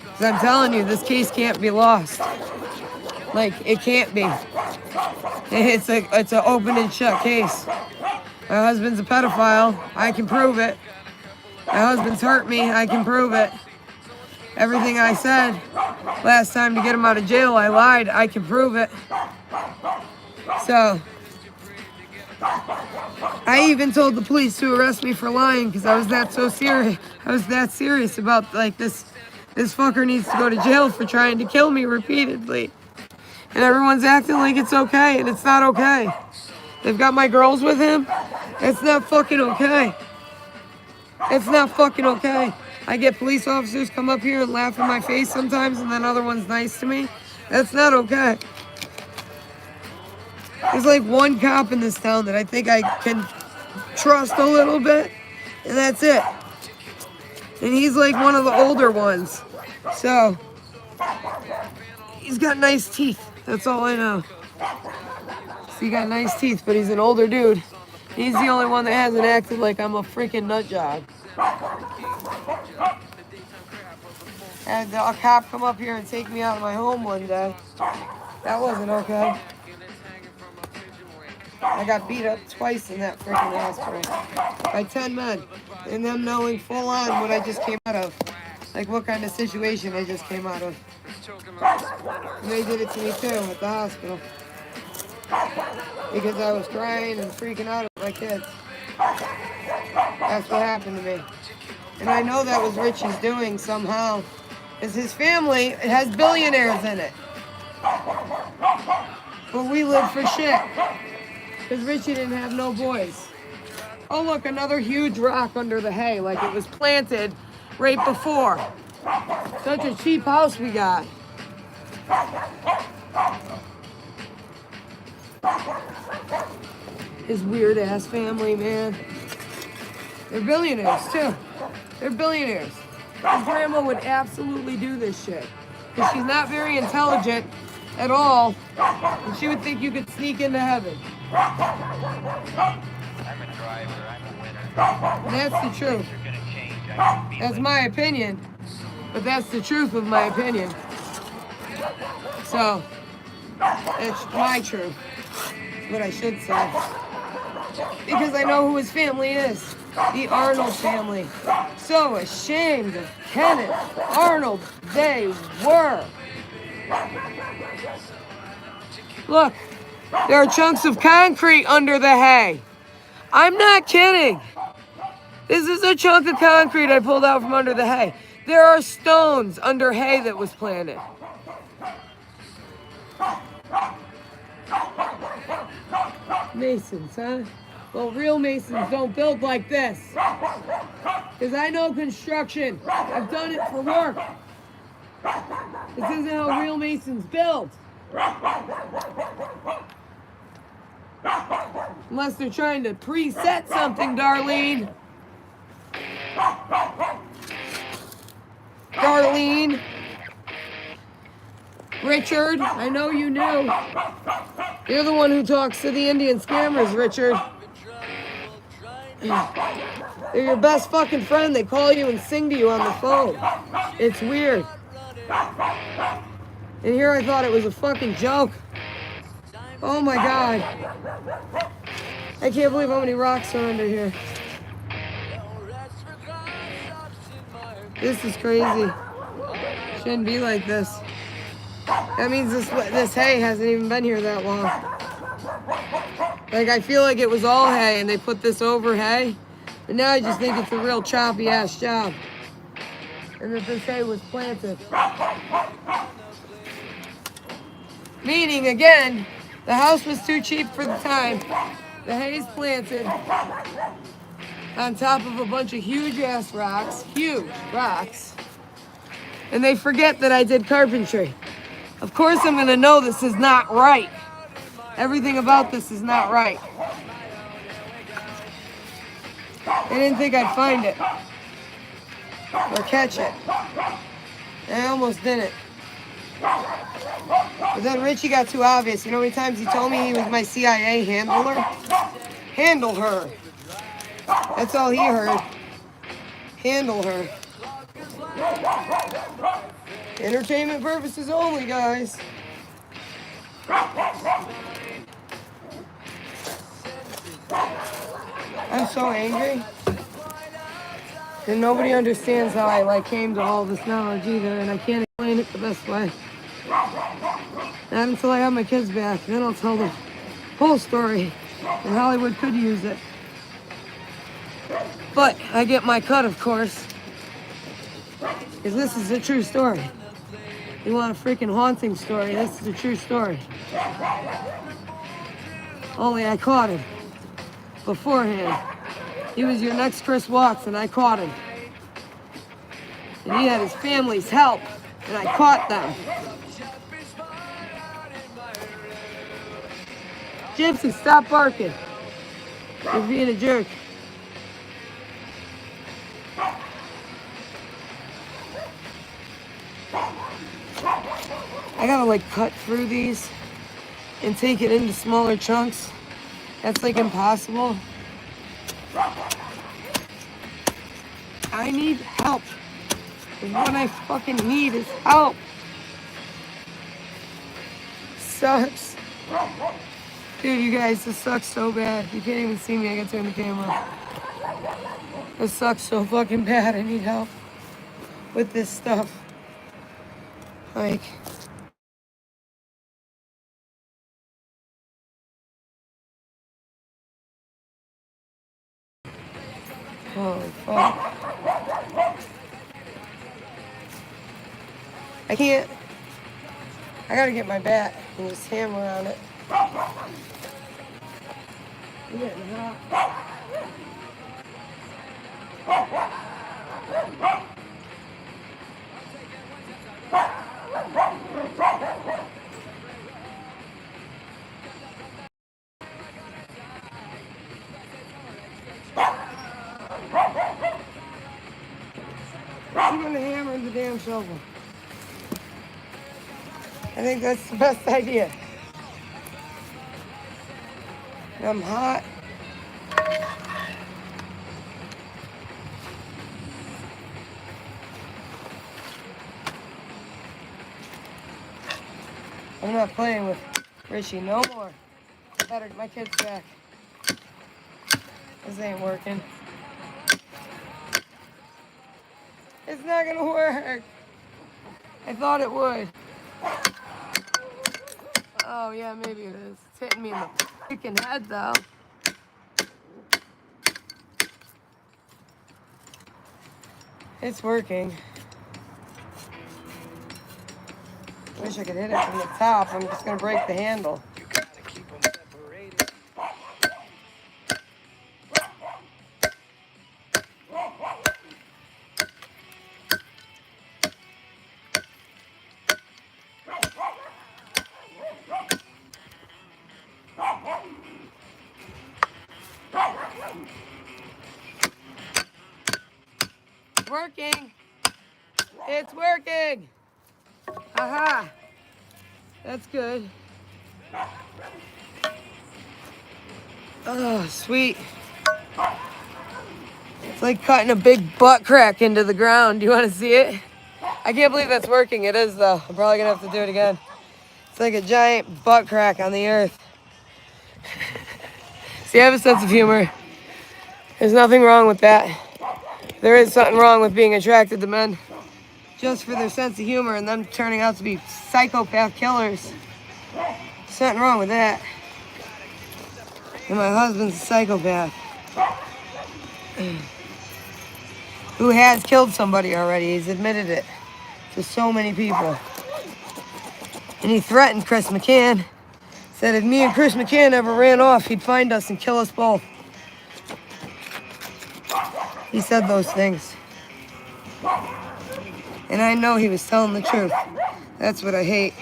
S1: Because I'm telling you, this case can't be lost. Like, it can't be. It's an open and shut case. My husband's a pedophile. I can prove it. My husband's hurt me. I can prove it. Everything I said last time to get him out of jail, I lied. I can prove it. So, I even told the police to arrest me for lying because I was that serious. I was that serious about, like, this fucker needs to go to jail for trying to kill me repeatedly. And everyone's acting like it's okay, and it's not okay. They've got my girls with him. It's not fucking okay. It's not fucking okay. I get police officers come up here and laugh in my face sometimes, and then other ones nice to me. That's not okay. There's like one cop in this town that I think I can trust a little bit, and that's it. And he's like one of the older ones. So, he's got nice teeth. That's all I know. So he got nice teeth, but he's an older dude. He's the only one that hasn't acted like I'm a freaking nut job. And a cop come up here and take me out of my home one day. That wasn't okay. I got beat up twice in that freaking hospital by 10 men. And them knowing full on what I just came out of. Like what kind of situation I just came out of. And they did it to me too at the hospital. Because I was crying and freaking out at my kids. That's what happened to me. And I know that was Richie's doing somehow. Because his family, it has billionaires in it. But we live for shit. Because Richie didn't have no boys. Oh look, another huge rock under the hay. Like it was planted right before. Such a cheap house we got. His weird ass family, man. They're billionaires too. They're billionaires. His grandma would absolutely do this shit. Because she's not very intelligent at all. And she would think you could sneak into heaven. And that's the truth. That's my opinion. But that's the truth of my opinion. So, it's my truth. What I should say. Because I know who his family is. The Arnold family. So ashamed of Kenneth Arnold they were. Look, there are chunks of concrete under the hay. I'm not kidding. This is a chunk of concrete I pulled out from under the hay. There are stones under hay that was planted. Masons, huh? Well, real Masons don't build like this. Because I know construction. I've done it for work. This isn't how real Masons build. Unless they're trying to preset something, Darlene. Darlene. Richard, I know you knew. You're the one who talks to the Indian scammers, Richard. They're your best fucking friend. They call you and sing to you on the phone. It's weird. And here I thought it was a fucking joke. Oh my God. I can't believe how many rocks are under here. This is crazy. Shouldn't be like this. That means this hay hasn't even been here that long. Like, I feel like it was all hay and they put this over hay. And now I just think it's a real choppy ass job. And that this hay was planted. Meaning, again, the house was too cheap for the time. The hay's planted on top of a bunch of huge ass rocks, and they forget that I did carpentry. Of course I'm gonna know this is not right. Everything about this is not right. They didn't think I'd find it or catch it. And I almost didn't. But then Richie got too obvious. You know how many times he told me he was my CIA handler? Handle her. That's all he heard. Handle her. Entertainment purposes only, guys. I'm so angry. And nobody understands how I came to all this knowledge either, and I can't explain it the best way. Not until I have my kids back, then I'll tell the whole story, and Hollywood could use it. But I get my cut, of course, because this is a true story. You want a freaking haunting story, this is a true story. Only I caught him beforehand. He was your next Chris Watts, and I caught him. And he had his family's help, and I caught them. Gypsy, stop barking. You're being a jerk. I gotta cut through these and take it into smaller chunks. That's impossible. I need help. And what I fucking need is help. Sucks. Dude, you guys, this sucks so bad. You can't even see me. I gotta turn the camera. This sucks so fucking bad. I need help with this stuff. Holy fuck. I can't. I gotta get my bat and just hammer on it. I'm getting hot. I'm gonna hammer the damn shovel. I think that's the best idea. I'm hot. I'm not playing with Richie no more. Better get my kids back. This ain't working. It's not gonna work. I thought it would. Oh yeah, maybe it is. It's hitting me in the freaking head though. It's working. Wish I could hit it from the top. I'm just gonna break the handle. Working. It's working. Aha. That's good. Oh, sweet. It's like cutting a big butt crack into the ground. Do you want to see it? I can't believe that's working. It is, though. I'm probably going to have to do it again. It's like a giant butt crack on the earth. See, I have a sense of humor. There's nothing wrong with that. There is something wrong with being attracted to men just for their sense of humor and them turning out to be psychopath killers. Something wrong with that. And my husband's a psychopath who has killed somebody already. He's admitted it to so many people. And he threatened Chris McCann. Said if me and Chris McCann ever ran off, he'd find us and kill us both. He said those things. And I know he was telling the truth. That's what I hate.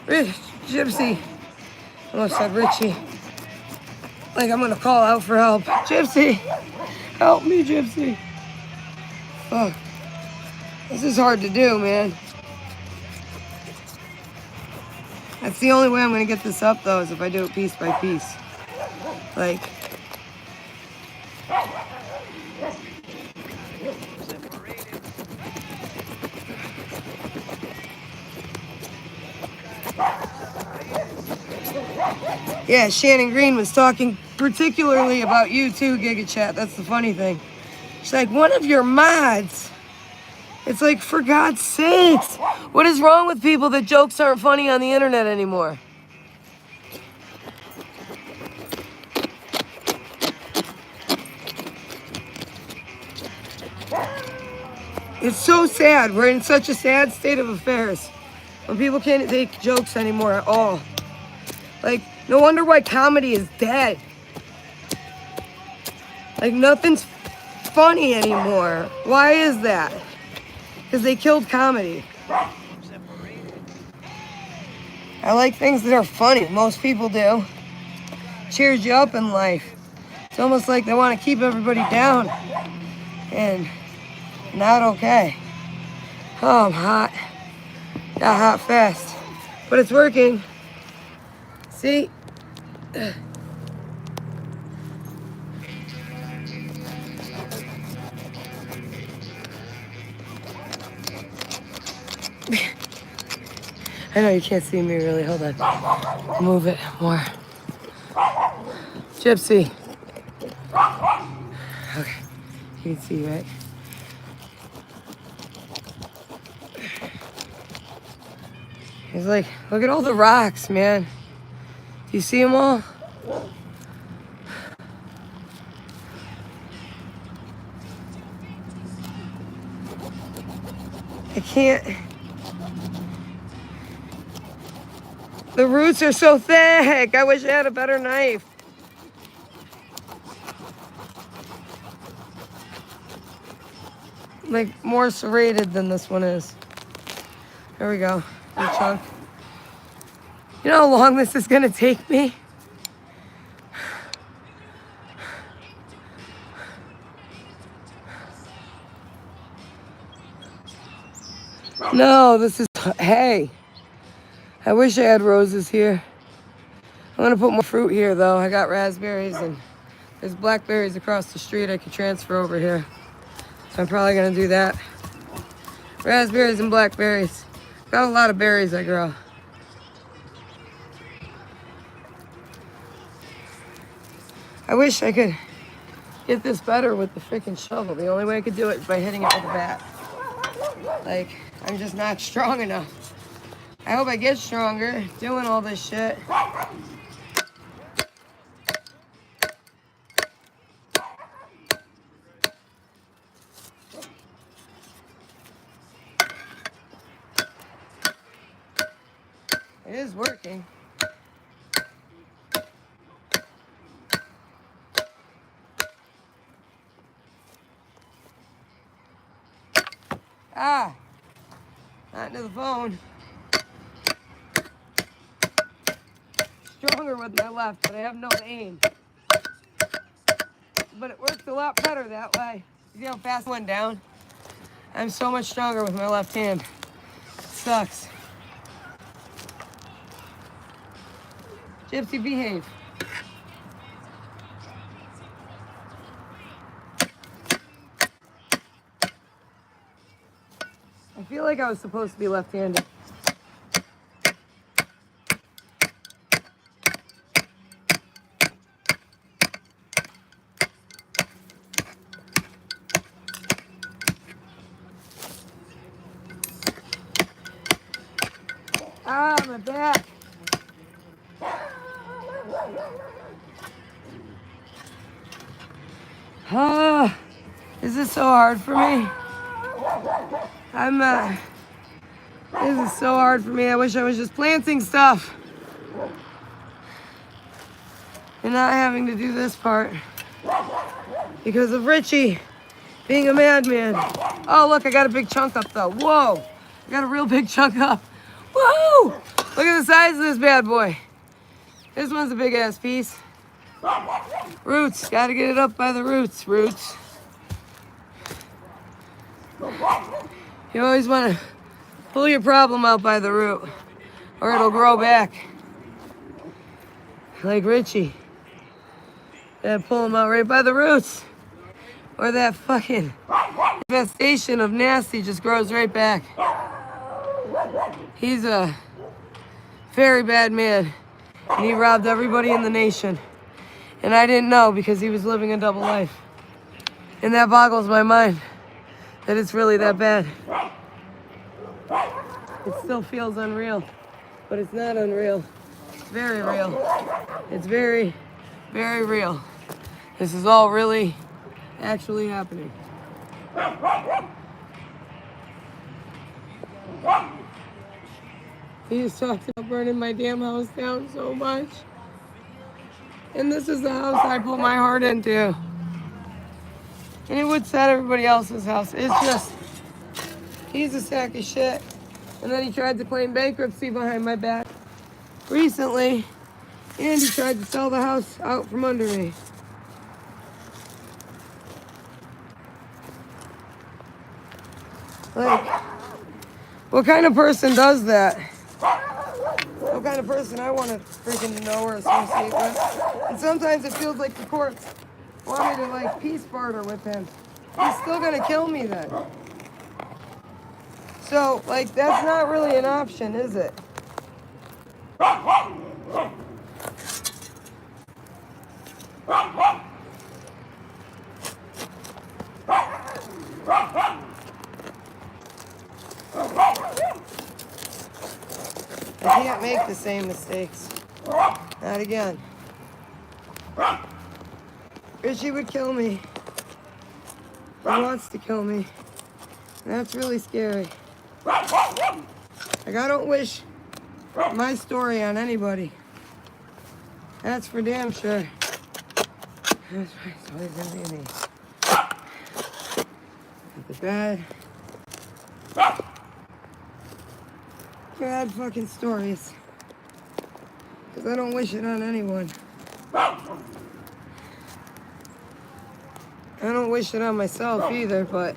S1: Gypsy. I almost said Richie. Like I'm gonna call out for help. Gypsy! Help me, Gypsy. Fuck. This is hard to do, man. That's the only way I'm gonna get this up, though, is if I do it piece by piece. Like, yeah, Shannon Green was talking particularly about you too, GigaChat. That's the funny thing. She's like, one of your mods. It's like, for God's sakes, what is wrong with people that jokes aren't funny on the internet anymore? It's so sad. We're in such a sad state of affairs when people can't take jokes anymore at all. Like, no wonder why comedy is dead. Like, nothing's funny anymore. Why is that? Because they killed comedy. I like things that are funny. Most people do. Cheers you up in life. It's almost like they want to keep everybody down. And not okay. Oh, I'm hot. Got hot fast. But it's working. See? I know you can't see me really. Hold on. Move it more. Gypsy. Okay. You can see, right? He's like, look at all the rocks, man. Do you see them all? I can't. The roots are so thick. I wish I had a better knife. Like more serrated than this one is. There we go. Good chunk. You know how long this is gonna take me? No, this is hay. I wish I had roses here. I'm gonna put more fruit here though. I got raspberries and there's blackberries across the street I could transfer over here. So I'm probably gonna do that. Raspberries and blackberries. Got a lot of berries I grow. I wish I could get this better with the freaking shovel. The only way I could do it is by hitting it with a bat. Like, I'm just not strong enough. I hope I get stronger doing all this shit. It is working. Ah, not into the phone. Stronger with my left, but I have no aim. But it works a lot better that way. See how fast it went down? I'm so much stronger with my left hand. It sucks. Gypsy, behave. I feel like I was supposed to be left-handed. Ah, my back. Ah, is this so hard for me? This is so hard for me. I wish I was just planting stuff and not having to do this part because of Richie being a madman. Oh, look, I got a big chunk up, though. Whoa. I got a real big chunk up. Woo! Look at the size of this bad boy. This one's a big-ass piece. Roots. Got to get it up by the roots. Roots. You always want to pull your problem out by the root, or it'll grow back. Like Richie. Gotta pull him out right by the roots, or that fucking infestation of nasty just grows right back. He's a very bad man, and he robbed everybody in the nation. And I didn't know because he was living a double life. And that boggles my mind that it's really that bad. It still feels unreal, but it's not unreal. It's very real. It's very, very real. This is all really actually happening. He just talked about burning my damn house down so much. And this is the house I put my heart into. And it would set everybody else's house. It's just, he's a sack of shit. And then he tried to claim bankruptcy behind my back recently. And he tried to sell the house out from under me. Like, what kind of person does that? What kind of person I want to freaking know or associate with? And sometimes it feels like the courts want me to like peace barter with him. He's still gonna kill me then. So, like, that's not really an option, is it? I can't make the same mistakes. Not again. Richie would kill me. He wants to kill me. And that's really scary. Like, I don't wish my story on anybody. That's for damn sure. That's right, it's always gonna be me. The bad fucking stories. Because I don't wish it on anyone. I don't wish it on myself either, but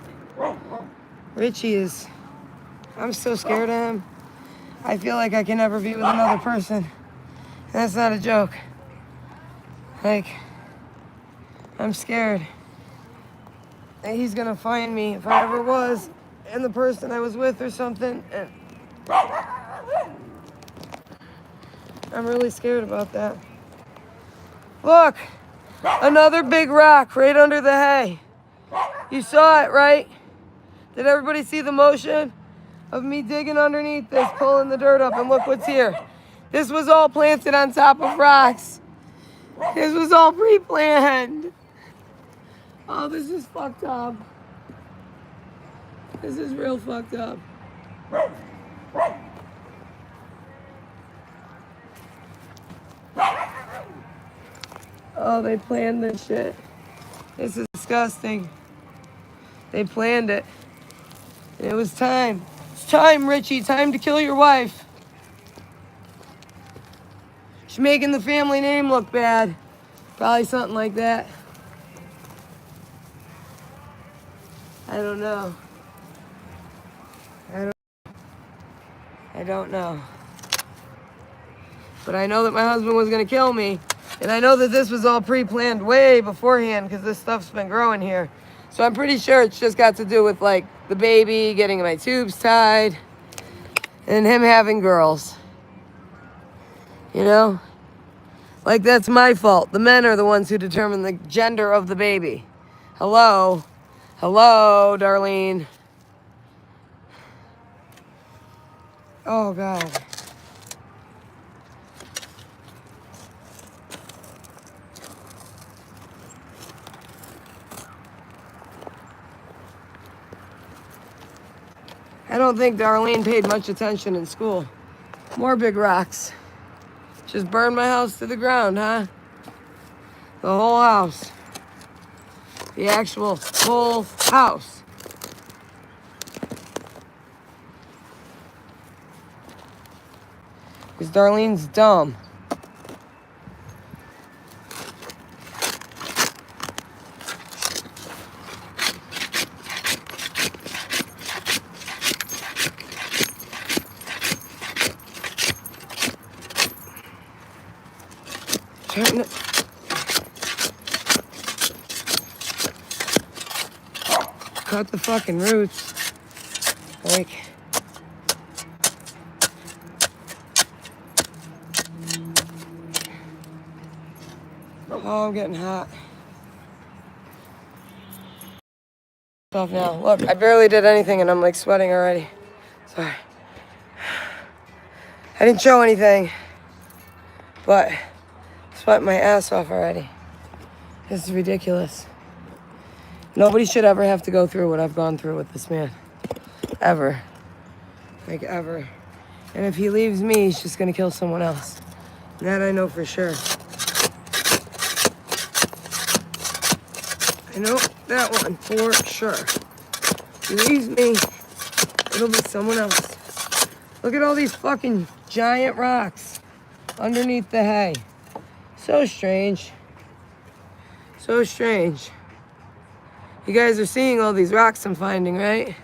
S1: Richie is, I'm so scared of him. I feel like I can never be with another person. And that's not a joke. Like, I'm scared that he's gonna find me if I ever was, and the person I was with or something. And I'm really scared about that. Look, another big rock right under the hay. You saw it, right? Did everybody see the motion of me digging underneath this, pulling the dirt up? And look what's here. This was all planted on top of rocks. This was all pre-planned. Oh, this is fucked up. This is real fucked up. Oh, they planned this shit. This is disgusting. They planned it. And it was time. It's time, Richie. Time to kill your wife. She's making the family name look bad. Probably something like that. I don't know. I don't know. But I know that my husband was gonna kill me. And I know that this was all pre-planned way beforehand because this stuff's been growing here. So I'm pretty sure it's just got to do with like the baby, getting my tubes tied, and him having girls. You know? Like, that's my fault. The men are the ones who determine the gender of the baby. Hello? Hello, Darlene. Oh, God. I don't think Darlene paid much attention in school. More big rocks. Just burned my house to the ground, huh? The whole house. The actual whole house. Because Darlene's dumb. Trying to... Cut the fucking roots. Like... Oh, I'm getting hot. Off now. Look, I barely did anything and I'm like sweating already. Sorry. I didn't show anything, but sweat my ass off already. This is ridiculous. Nobody should ever have to go through what I've gone through with this man. Ever. Like, ever. And if he leaves me, he's just gonna kill someone else. That I know for sure. I know that one for sure. If he leaves me, it'll be someone else. Look at all these fucking giant rocks underneath the hay. So strange. So strange. You guys are seeing all these rocks I'm finding, right?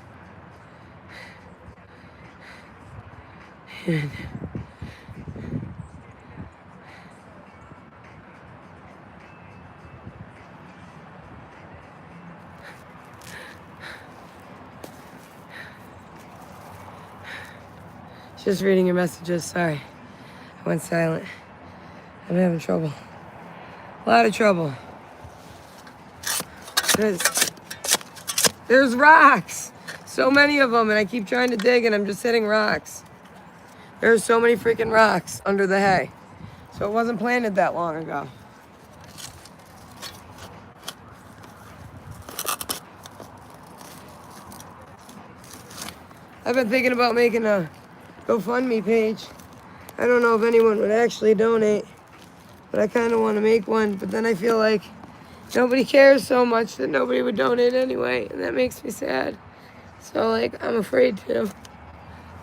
S1: Just reading your messages, sorry. I went silent. I'm having trouble. A lot of trouble. There's rocks. So many of them, and I keep trying to dig, and I'm just hitting rocks. There's so many freaking rocks under the hay. So it wasn't planted that long ago. I've been thinking about making a GoFundMe page. I don't know if anyone would actually donate, but I kind of want to make one. But then I feel like nobody cares so much that nobody would donate anyway, and that makes me sad. So, like, I'm afraid to.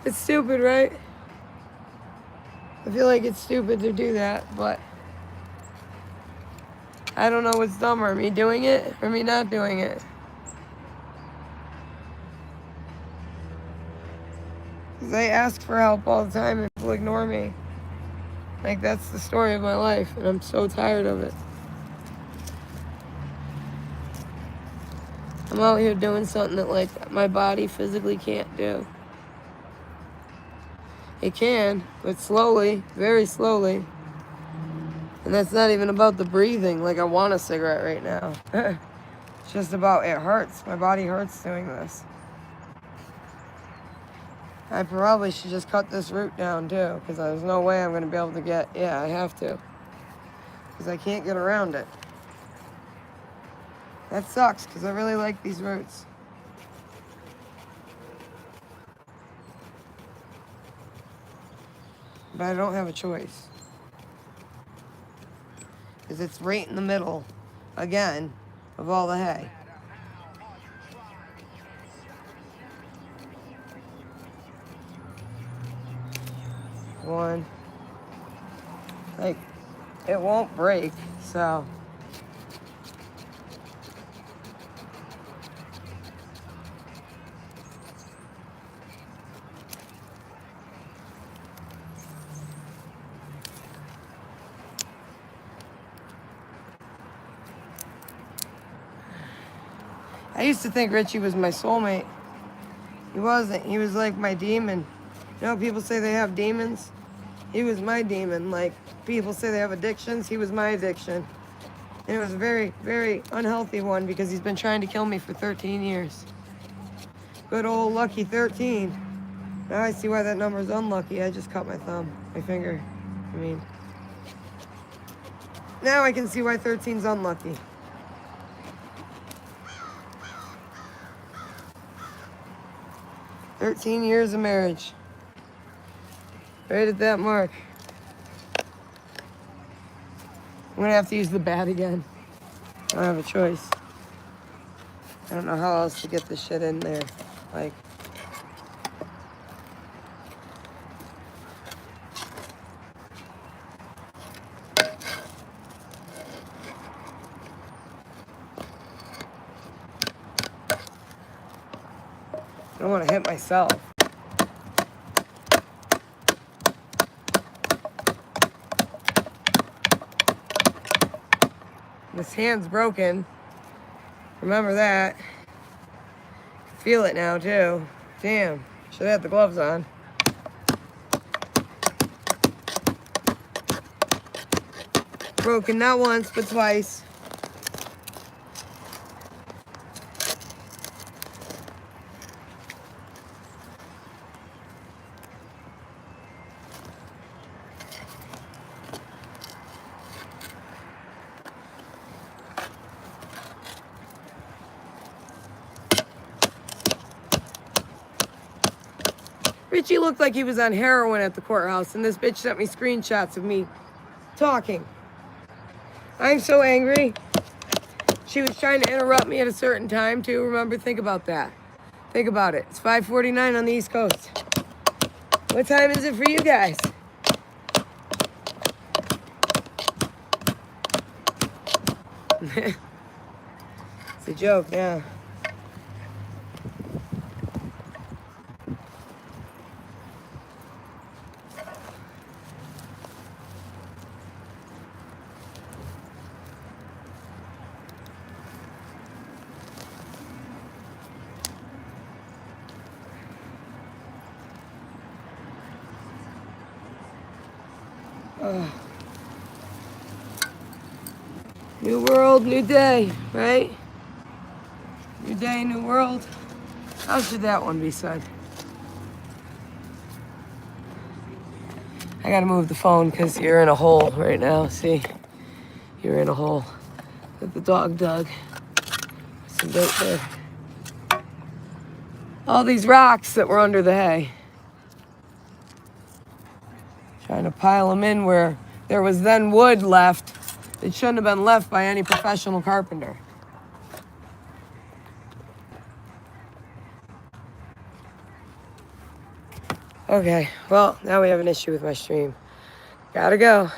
S1: It's stupid, right? I feel like it's stupid to do that, but I don't know what's dumber, me doing it or me not doing it. Because I ask for help all the time and people ignore me. Like, that's the story of my life, and I'm so tired of it. I'm out here doing something that, like, my body physically can't do. It can, but slowly, very slowly. And that's not even about the breathing, like I want a cigarette right now. It's just about it hurts. My body hurts doing this. I probably should just cut this root down too, because there's no way I'm going to be able to get, I have to. Because I can't get around it. That sucks, because I really like these roots. But I don't have a choice. Because it's right in the middle, again, of all the hay. One. Like, it won't break, so. I used to think Richie was my soulmate. He wasn't. He was like my demon. You know, people say they have demons. He was my demon. Like, people say they have addictions. He was my addiction. And it was a very, very unhealthy one because he's been trying to kill me for 13 years. Good old lucky 13. Now I see why that number is unlucky. I just cut my thumb, my finger. I mean, now I can see why 13's unlucky. 13 years of marriage. Right at that mark. I'm gonna have to use the bat again. I don't have a choice. I don't know how else to get this shit in there. Like, I don't want to hit myself. This hand's broken. Remember that. Feel it now, too. Damn. Should have had the gloves on. Broken not once, but twice. Richie looked like he was on heroin at the courthouse, and this bitch sent me screenshots of me talking. I'm so angry. She was trying to interrupt me at a certain time, too. Remember, think about that. Think about it. It's 5:49 on the East Coast. What time is it for you guys? It's a joke, yeah. New world, new day, right? New day, new world. How should that one be said? I gotta move the phone because you're in a hole right now. See? You're in a hole that the dog dug. Some dirt there. All these rocks that were under the hay. Trying to pile them in where there was then wood left. It shouldn't have been left by any professional carpenter. Okay, well, now we have an issue with my stream. Gotta go.